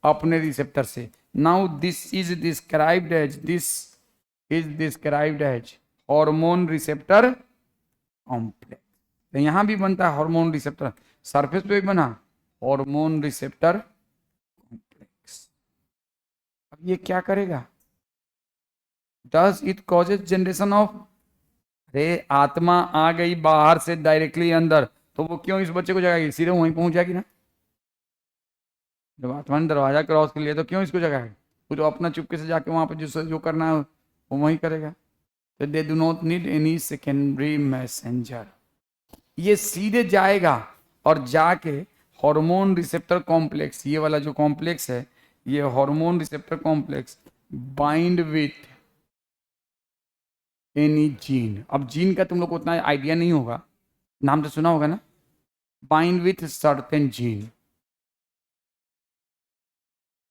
अपने रिसेप्टर से। Now this is described as hormone receptor complex. तो यहां भी बनता है हार्मोन रिसेप्टर, सरफेस पे भी बना हार्मोन रिसेप्टर कॉम्प्लेक्स। अब ये क्या करेगा? Does it causes generation of, अरे आत्मा आ गई बाहर से डायरेक्टली अंदर, तो वो क्यों इस बच्चे को जगाएगी? सीधे वहीं पहुंच जाएगी ना। जब आत्मा ने दरवाजा क्रॉस कर लिया तो क्यों इसको जगाएगी? वो तो अपना चुपके से जाके वहां पर जो करना है वो वहीं करेगा। तो they do not need any secondary messenger. ये सीधे जाएगा और जाके हार्मोन रिसेप्टर कॉम्प्लेक्स, ये वाला जो कॉम्प्लेक्स है, ये hormone receptor complex bind with any gene. अब जीन का तुम लोग को उतना आइडिया नहीं होगा, नाम तो सुना होगा ना, bind with certain gene.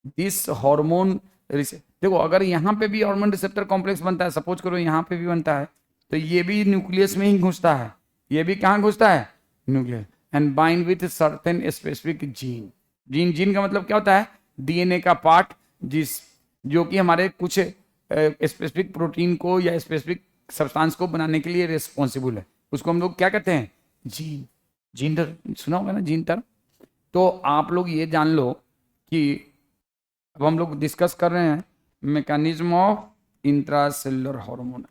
This hormone देखो, अगर यहाँ पे भी हार्मोन रिसेप्टर कॉम्प्लेक्स बनता है, सपोज करो यहाँ पे भी बनता है, तो ये भी न्यूक्लियस में ही घुसता है। ये भी कहाँ घुसता है? Nucleus. And bind with certain specific gene. Gene का मतलब क्या होता है? डीएनए का पार्ट, जो कि हमारे कुछ स्पेसिफिक प्रोटीन को या स्पेसिफिक सब्सटेंस को बनाने के लिए रिस्पॉन्सिबल है। उसको हम लोग क्या कहते हैं? जीन। जीन टर्म सुना होगा ना, जीन टर्म। तो आप लोग ये जान लो कि अब हम लोग डिस्कस कर रहे हैं mechanism of intracellular hormone,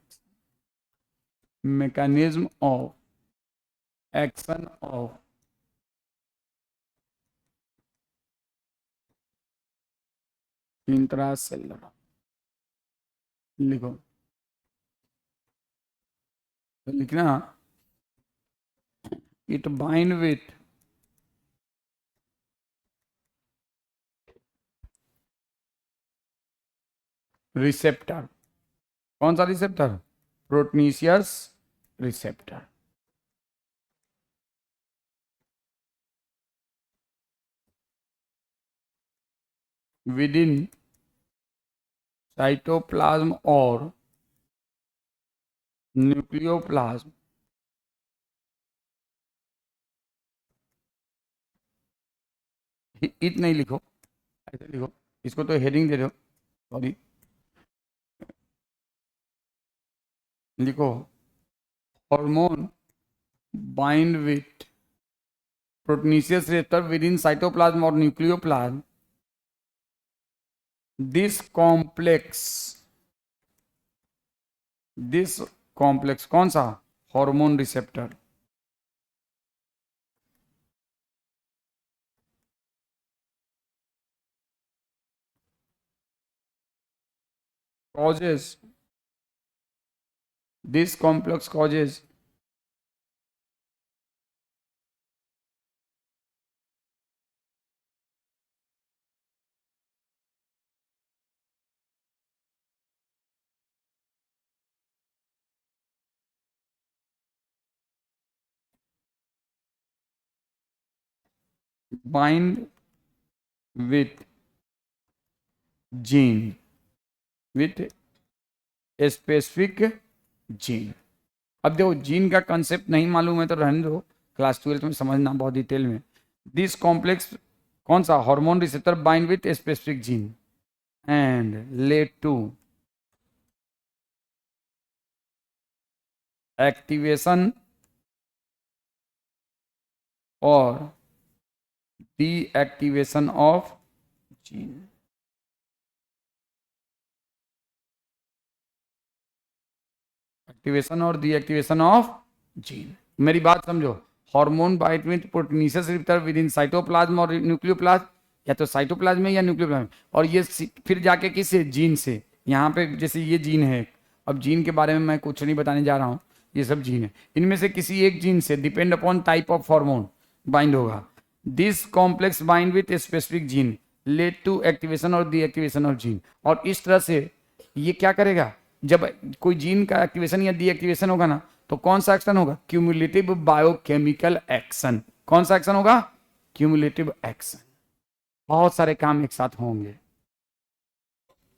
mechanism of action of intracellular. लिखो, तो लिखना इट बाइंड विथ रिसेप्टर। कौन सा रिसेप्टर? प्रोटनीशियस रिसेप्टर। विदिन साइटोप्लाज्म और न्यूक्लियोप्लाज्म। इत नहीं लिखो, ऐसे लिखो, इसको तो हेडिंग दे दो, सॉरी, लिखो hormone bind with proteinaceous receptor within cytoplasm और न्यूक्लियोप्लाज्म। दिस कॉम्प्लेक्स कौन सा? Hormone receptor causes, this complex causes bind with gene, with specific gene. अब देखो, जीन का कंसेप्ट नहीं मालूम है तो रहने दो, क्लास 12 में समझना बहुत डिटेल में। दिस कॉम्प्लेक्स कौन सा? Hormone receptor bind with specific gene and led to activation और डीएक्टिवेशन ऑफ जीन। एक्टिवेशन और डीएक्टिवेशन ऑफ जीन। मेरी बात समझो, hormone bind with proteinaceous receptor within cytoplasm और न्यूक्लियोप्लाज्म, या तो साइटोप्लाज्म में या न्यूक्लियोप्लाज्म, और ये फिर जाके किस जीन से, यहाँ पे जैसे ये जीन है। अब जीन के बारे में मैं कुछ नहीं बताने जा रहा हूँ, ये सब जीन है, इनमें से किसी एक जीन से depend upon type of hormone bind होगा। This complex bind with specific gene led to activation और डीएक्टिवेशन ऑफ जीन। और इस तरह से ये क्या करेगा? जब कोई जीन का एक्टिवेशन या डीएक्टिवेशन होगा ना, तो कौन सा एक्शन होगा? Cumulative biochemical action. कौन सा एक्शन होगा? Cumulative action. बहुत सारे काम एक साथ होंगे।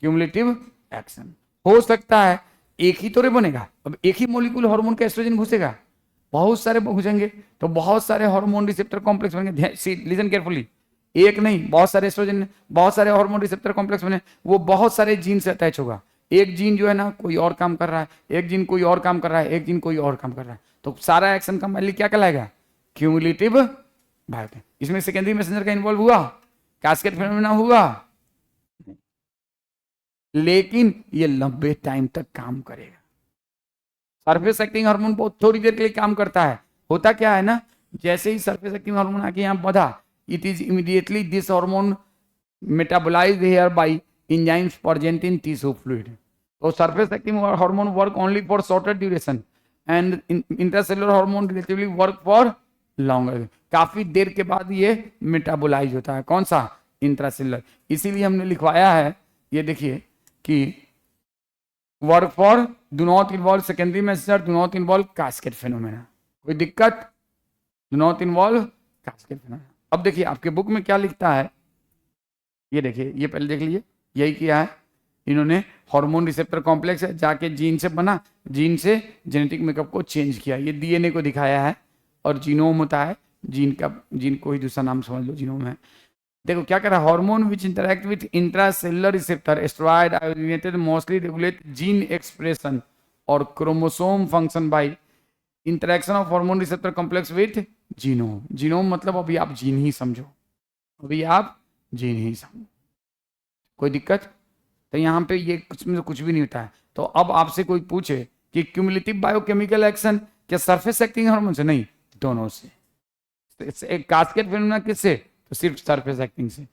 क्यूमुलेटिव एक्शन हो सकता है एक ही तोरे बनेगा। अब एक ही मॉलिक्यूल हार्मोन का एस्ट्रोजन घुसेगा, बहुत सारे घुसेंगे, तो बहुत सारे हार्मोन रिसेप्टर कॉम्प्लेक्स बनेंगे। लिसन केयरफुली, एक नहीं, बहुत सारे एस्ट्रोजन, बहुत सारे हार्मोन रिसेप्टर कॉम्प्लेक्स बने, वो बहुत सारे जीन से अटैच होगा। एक जीन जो है ना कोई और काम कर रहा है, एक जीन कोई और काम कर रहा है, एक जीन कोई और काम कर रहा है, तो सारा एक्शन कंबाइनली क्या कहलाएगा? Cumulative biochemical. इसमें सेकेंडरी मैसेंजर का इन्वॉल्व हुआ, कैस्केड फिनोमेना हुआ, लेकिन ये लंबे टाइम तक काम करेगा। सरफेस एक्टिंग हार्मोन बहुत थोड़ी देर के लिए काम करता है। होता क्या है ना, जैसे ही सरफेस एक्टिंग हार्मोन आके यहाँ बढ़ा, it is immediately this hormone metabolised here by enzymes present in tissue fluid. तो surface acting hormone work only for shorter duration and intracellular hormone relatively work for longer. काफी देर के बाद ये metabolise होता है। कौन सा? इंट्रासेलुलर। इसीलिए हमने लिखवाया है, ये देखिए कि work for do not involve secondary messenger, do not involve cascade phenomena. कोई दिक्कत? Do not involve cascade phenomena. अब देखिए आपके बुक में क्या लिखता है, ये देखिए, ये पहले देख लीजिए, यही किया है इन्होंने। हार्मोन रिसेप्टर कॉम्प्लेक्स है, जाके जीन से बना, जीन से जेनेटिक मेकअप को चेंज किया, ये डीएनए को दिखाया है। और जीनोम होता है, जीन का, जीन को ही दूसरा नाम समझ लो, जीनोम है। देखो क्या कर रहा है, hormone which interact with intracellular receptor steroid iodinated mostly regulate gene expression और chromosome function by interaction of hormone receptor complex with genome. Genome मतलब अभी आप जीन ही समझो, अभी आप जीन ही समझो। कोई दिक्कत? तो यहाँ पे ये कुछ में तो कुछ भी नहीं होता है। तो अब आपसे कोई पूछे कि क्यूमुलेटिव बायोकेमिकल एक्शन क्या सरफेस एक्टिंग हार्मोन से? नहीं, दोनों से। एक कास्केड फिनोमेना किससे? तो सिर्फ सरफेस एक्टिंग से।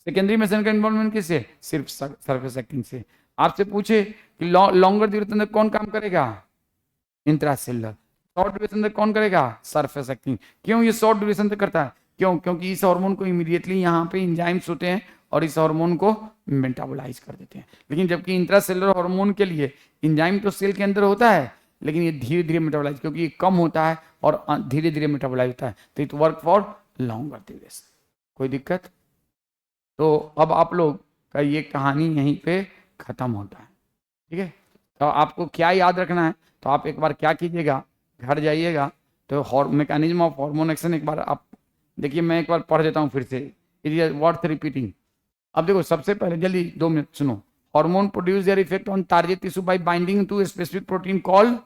सेकेंडरी मैसेंजर का इन्वॉल्वमेंट किससे? सिर्फ सरफेस एक्टिंग से। आपसे पूछे कि लॉन्गर ड्यूरेशन तक कौन काम करेगा? इंट्रासेलुलर। शॉर्ट ड्यूरेशन तक कौन करेगा? Surface acting. क्यों ये शॉर्ट ड्यूरेशन तक करता है? क्यों? क्योंकि इस हार्मोन को इमीडिएटली यहाँ पे एंजाइम्स होते हैं और इस हार्मोन को मेटाबोलाइज कर देते हैं। लेकिन जबकि इंट्रासेलुलर हार्मोन के लिए एंजाइम तो सेल के अंदर होता है, लेकिन ये धीरे धीरे मेटाबोलाइज, क्योंकि ये कम होता है और धीरे धीरे मेटाबोलाइज होता है, तो it work for longer duration. कोई दिक्कत? तो अब आप लोग का ये कहानी यहीं पे खत्म होता है। ठीक है, तो आपको क्या याद रखना है, तो आप एक बार क्या कीजिएगा, घर जाइएगा तो मैकेनिज्म ऑफ हार्मोन एक्शन एक बार आप देखिए। मैं एक बार पढ़ देता हूँ फिर से, इट इज वर्थ रिपीटिंग। अब देखो, सबसे पहले जल्दी 2 मिनट सुनो। Hormone produce their effect on target tissue by binding to specific protein called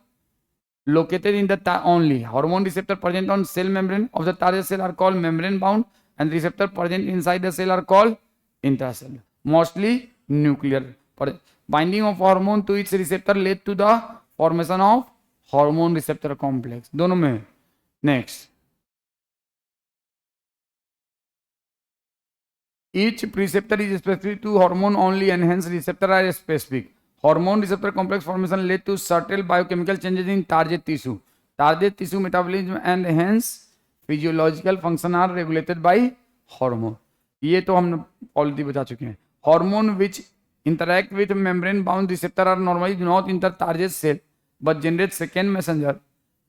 located in the only hormone receptor present on cell membrane of the target cell are called membrane bound and receptor present inside the cell are called intracellular, mostly nuclear. Binding of hormone to its receptor led to the formation of hormone receptor complex. दोनों में। next, each receptor is specific to hormone only and hence receptor are specific. Hormone receptor complex formation led to subtle biochemical changes in target tissue. Target tissue metabolism and hence physiological function are regulated by hormone. ये तो हम already बता चुके हैं। Hormone which interact with membrane bound receptor are normally do not enter target cell but generate second messenger.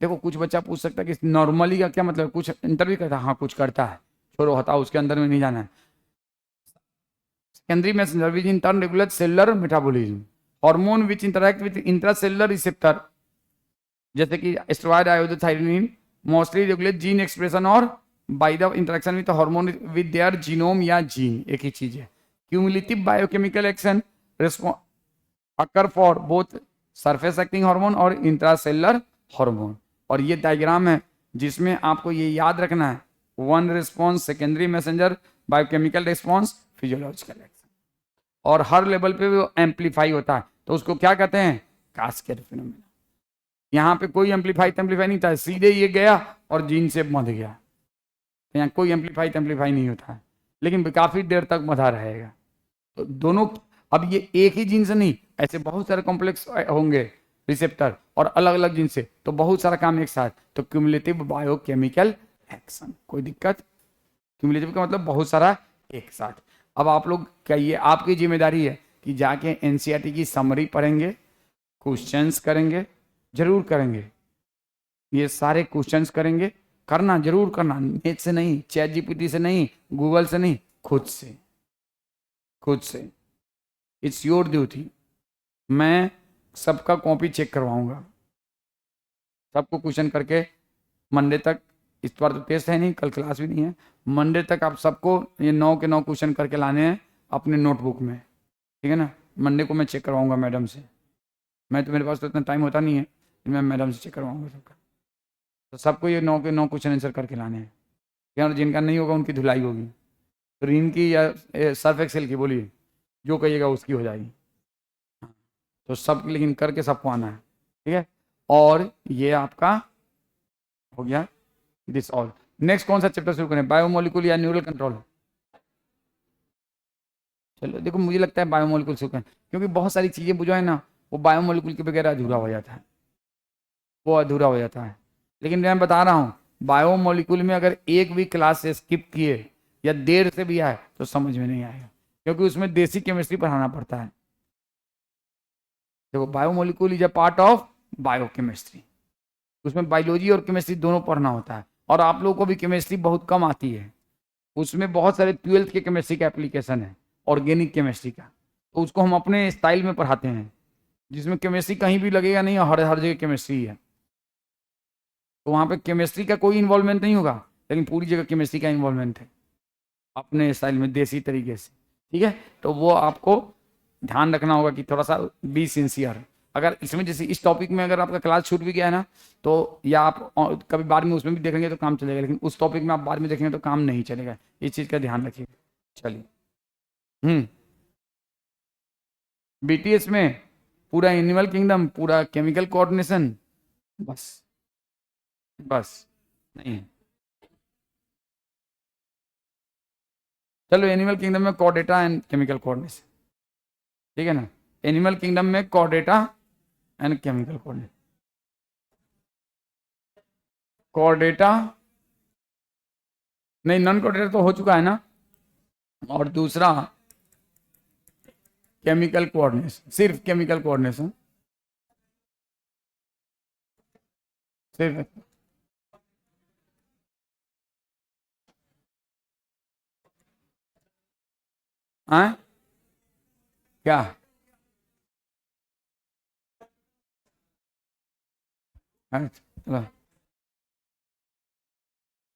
देखो कुछ बच्चा पूछ सकता है कि नॉर्मली का क्या मतलब, कुछ इंटर भी करता है? हाँ कुछ करता है, छोड़ो हटाओ, उसके अंदर में नहीं जाना है। Secondary messenger which in turn regulates cellular metabolism. Hormone which interact with intracellular receptor जैसे कि steroid iodothyronine mostly regulate gene expression और by the interaction with hormone with their genome या जीन, एक ही चीज है। Cumulative biochemical action occur for both surface acting hormone और intracellular hormone. और ये डायग्राम है जिसमें आपको ये याद रखना है, one response, secondary messenger, biochemical response, physiological action, और हर लेवल पे वो एम्पलीफाई होता है, तो उसको क्या कहते हैं? Cascade phenomena. यहाँ पे कोई एम्पलीफाई नहीं था, सीधे ये गया और जीन से बंध गया। यहाँ कोई एम्पलीफाई नहीं होता है, लेकिन काफी देर तक बंधा रहेगा। तो दोनों, अब ये एक ही जीन से नहीं, ऐसे बहुत सारे कॉम्प्लेक्स होंगे रिसेप्टर और अलग अलग जीन से, तो बहुत सारा काम एक साथ, तो क्यूमुलेटिव बायोकेमिकल एक्शन। कोई दिक्कत? क्यूमुलेटिव का मतलब बहुत सारा एक साथ। अब आप लोग क्या, ये आपकी जिम्मेदारी है कि जाके एनसीईआरटी की समरी पढ़ेंगे, क्वेश्चंस करेंगे, जरूर करेंगे, ये सारे क्वेश्चंस करेंगे, करना जरूर करना, नेट से नहीं, चैट जीपीटी से नहीं, गूगल से नहीं, खुद से, खुद से। It's your duty. मैं सबका कॉपी चेक करवाऊंगा, सबको क्वेश्चन करके मंडे तक इस बार तो टेस्ट है नहीं, कल क्लास भी नहीं है। मंडे तक आप सबको ये 9 के 9 क्वेश्चन करके लाने हैं अपने नोटबुक में, ठीक है ना। मंडे को मैं चेक करवाऊंगा मैडम से, मैं तो मेरे पास तो इतना टाइम होता नहीं है, मैं मैडम से चेक करवाऊंगा सबका। तो सबको ये 9 के 9 क्वेश्चन आंसर करके लाने हैं, और जिनका नहीं होगा उनकी धुलाई होगी। तो रीन की या सर्फ एक्सेल की, बोलिए जो कहिएगा उसकी हो जाएगी। तो सब लेकिन करके सबको आना है, ठीक है। और ये आपका हो गया दिस ऑल। नेक्स्ट कौन सा चैप्टर शुरू करें, बायोमोलिकुल या न्यूरल कंट्रोल? चलो देखो, मुझे लगता है बायोमोलिकुल शुरू करें, क्योंकि बहुत सारी चीज़ें जो है ना वो बायोमोलिकुल के बगैर अधूरा हो जाता है, वो अधूरा हो जाता है। लेकिन मैं बता रहा हूँ बायोमोलिकुल में अगर एक भी क्लास से स्किप किए या देर से भी आए तो समझ में नहीं आएगा, क्योंकि उसमें देसी केमिस्ट्री पढ़ाना पड़ता है। देखो biomolecule is a part of biochemistry, उसमें बायोलॉजी और केमिस्ट्री दोनों पढ़ना होता है। और आप लोगों को भी केमिस्ट्री बहुत कम आती है, उसमें बहुत सारे 12th के केमिस्ट्री का एप्लीकेशन है, ऑर्गेनिक केमिस्ट्री का, तो उसको हम अपने स्टाइल में पढ़ाते हैं, जिसमें केमिस्ट्री कहीं भी लगेगा नहीं, हर हर जगह केमिस्ट्री है। तो वहाँ पे केमिस्ट्री का कोई इन्वॉल्वमेंट नहीं होगा, लेकिन पूरी जगह केमिस्ट्री का इन्वॉल्वमेंट है अपने स्टाइल में, देसी तरीके से, ठीक है। तो वो आपको ध्यान रखना होगा कि थोड़ा सा बी सिंसियर। अगर इसमें जैसे इस टॉपिक में अगर आपका क्लास छूट भी गया है ना, तो या आप कभी बाद में उसमें भी देखेंगे तो काम चलेगा, लेकिन उस टॉपिक में आप बाद में देखेंगे तो काम नहीं चलेगा, इस चीज़ का ध्यान रखिएगा। चलिए, बीटीएस में पूरा एनिमल किंगडम, पूरा केमिकल कोऑर्डिनेशन, बस बस नहीं है। चलो एनिमल किंगडम में कोऑर्डेटा एंड केमिकल कोऑर्डिनेशन, ठीक है ना। एनिमल किंगडम में कोऑर्डेटा एंड केमिकल कोऑर्डिनेशन, कोऑर्डेटा नहीं, नॉन कोऑर्डिनेटर तो हो चुका है ना, और दूसरा केमिकल कोऑर्डिनेशन, सिर्फ केमिकल कोऑर्डिनेशन, सिर्फ हाँ क्या हाँ, चलो